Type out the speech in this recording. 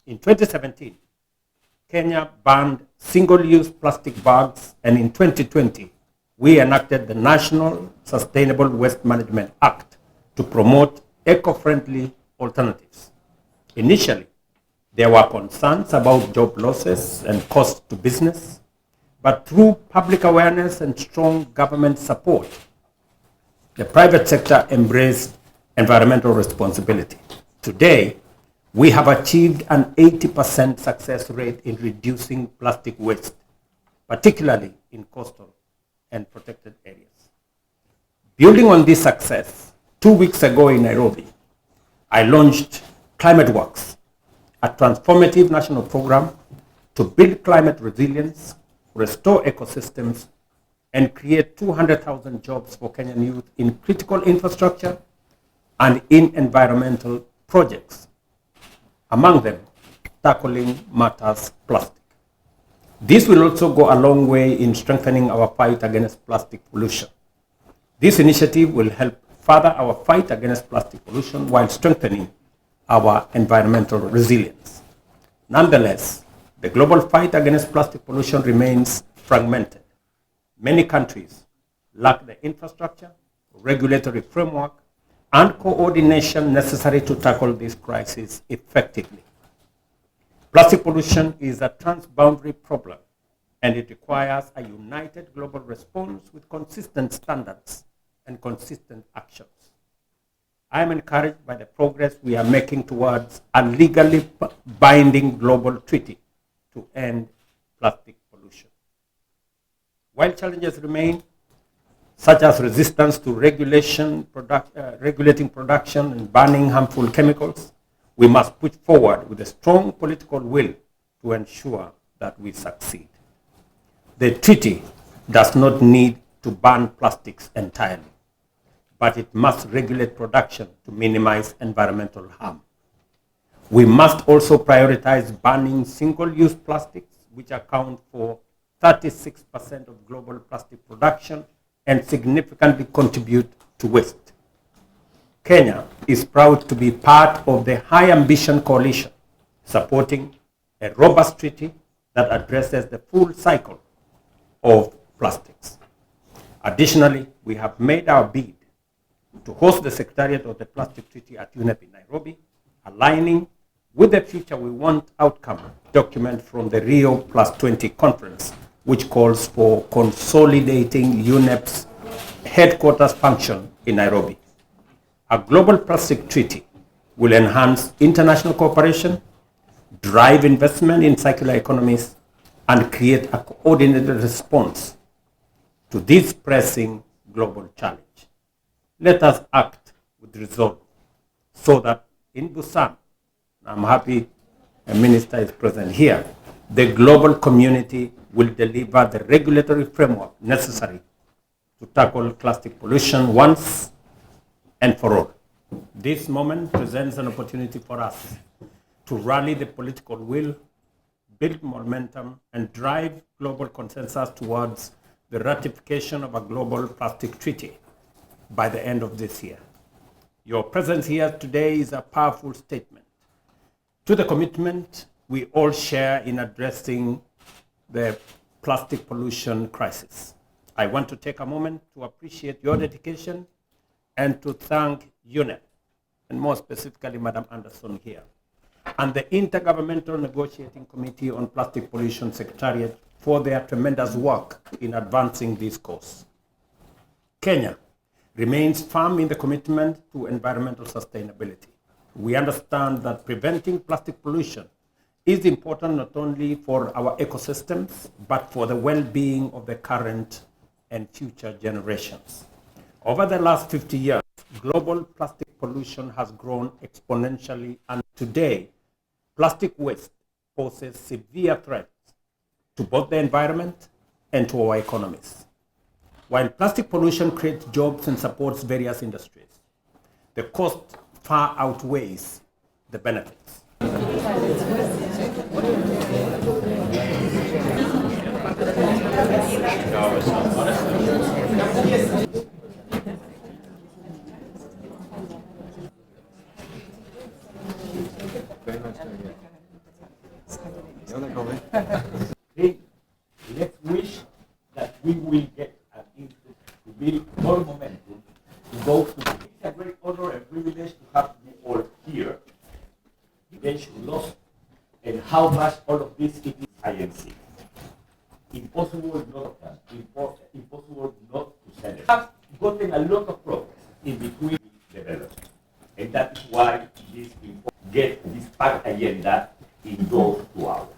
In 2017, Kenya banned single-use plastic bags, and in 2020, we enacted the National Sustainable Waste Management Act to promote eco-friendly alternatives. Initially, there were concerns about job losses and cost to business, but through public awareness and strong government support, the private sector embraced environmental responsibility. Today, we have achieved an 80% success rate in reducing plastic waste, particularly in coastal and protected areas. Building on this success, 2 weeks ago in Nairobi, I launched Climate Works, a transformative national program to build climate resilience, restore ecosystems, and create 200,000 jobs for Kenyan youth in critical infrastructure and in environmental projects, among them tackling matters plastic. This will also go a long way in strengthening our fight against plastic pollution. This initiative will help further our fight against plastic pollution while strengthening our environmental resilience. Nonetheless, the global fight against plastic pollution remains fragmented. Many countries lack the infrastructure, regulatory framework, and coordination necessary to tackle this crisis effectively. Plastic pollution is a transboundary problem, and it requires a united global response with consistent standards and consistent actions. I am encouraged by the progress we are making towards a legally binding global treaty to end plastic pollution. While challenges remain, such as resistance to regulating production and banning harmful chemicals, we must push forward with a strong political will to ensure that we succeed. The treaty does not need to ban plastics entirely, but it must regulate production to minimize environmental harm. We must also prioritize banning single-use plastics, which account for 36% of global plastic production and significantly contribute to waste. Kenya is proud to be part of the High Ambition Coalition, supporting a robust treaty that addresses the full cycle of plastics. Additionally, we have made our bid to host the Secretariat of the Plastic Treaty at UNEP in Nairobi, aligning with the Future We Want outcome document from the Rio +20 conference, which calls for consolidating UNEP's headquarters function in Nairobi. A global plastic treaty will enhance international cooperation, drive investment in circular economies, and create a coordinated response to this pressing global challenge. Let us act with resolve so that in Busan, I'm happy a minister is present here, the global community will deliver the regulatory framework necessary to tackle plastic pollution once and for all. This moment presents an opportunity for us to rally the political will, build momentum, and drive global consensus towards the ratification of a global plastic treaty by the end of this year. Your presence here today is a powerful statement to the commitment we all share in addressing the plastic pollution crisis. I want to take a moment to appreciate your dedication and to thank UNEP, and more specifically Madam Anderson here, and the Intergovernmental Negotiating Committee on Plastic Pollution Secretariat for their tremendous work in advancing this cause. Kenya remains firm in the commitment to environmental sustainability. We understand that preventing plastic pollution is important not only for our ecosystems, but for the well-being of the current and future generations. Over the last 50 years, global plastic pollution has grown exponentially, and today, plastic waste poses severe threats to both the environment and to our economies. While plastic pollution creates jobs and supports various industries, the cost far outweighs the benefits. Hey, let's wish that we will get an input to build more momentum to go to the. It's a great honor and privilege to have you all here. Invention lost and how much all of this it is INC. Impossible not to celebrate. We have gotten a lot of progress in between development. And that is why this get this packed agenda in those 2 hours.